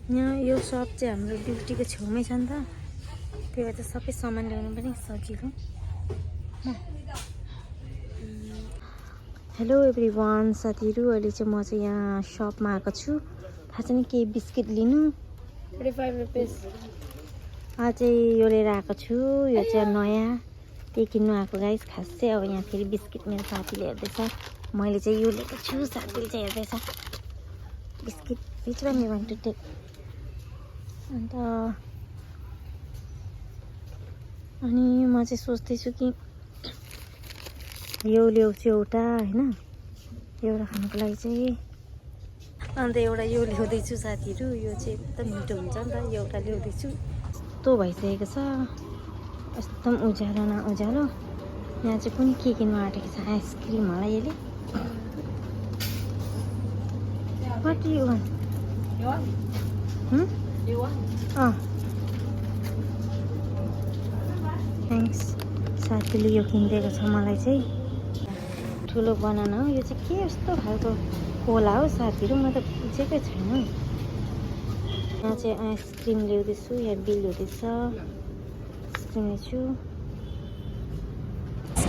यहाँ यो सप चाहिँ हाम्रो ड्युटीको छेउमै छ नि त, त्यही भएर चाहिँ सबै सामान ल्याउनु पनि सजिलो। हेलो एभ्रिवान साथीहरू, अहिले चाहिँ म चाहिँ यहाँ सपमा आएको छु। थाहा छ नि केही बिस्किट लिनु, 35 रुपिस। चाहिँ यो लिएर आएको छु। यो चाहिँ नयाँ त्यही किन्नु आएको गाइस। खास चाहिँ अब यहाँ फेरि बिस्किट मेरो साथीले हेर्दैछ, मैले चाहिँ यो लिएको छु, साथीले चाहिँ हेर्दैछ biscuit. Which one you want to take? अन्त अनि म चाहिँ सोच्दैछु कि यो ल्याउँछु एउटा होइन, एउटा खानुको लागि चाहिँ। अन्त एउटा यो ल्याउँदैछु साथीहरू, यो चाहिँ एकदम मिठो हुन्छ नि त, यो एउटा ल्याउँदैछु। यस्तो भइसकेको छ, एकदम उज्यालो न उज्यालो। यहाँ चाहिँ कुनै के किन्नु आँटेको छ, आइसक्रिम होला यसले। What you want? थ्याङ्क्स। साथीले यो किनिदिएको छ मलाई चाहिँ, ठुलो बनाना हो। यो चाहिँ के यस्तो खालको होला हो साथीहरू, म त बुझेकै छैन। यहाँ चाहिँ आइसक्रिम ल्याउँदैछु, यहाँ बिल हुँदैछ, आइसक्रिम ल्याउँछु।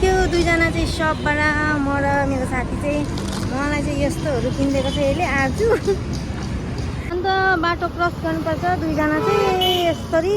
त्यो दुईजना चाहिँ सपबाट म र मेरो साथी चाहिँ, मलाई चाहिँ यस्तोहरू किनिदिएको छ यसले आज। अन्त बाटो क्रस गर्नुपर्छ दुईजना चाहिँ यसरी।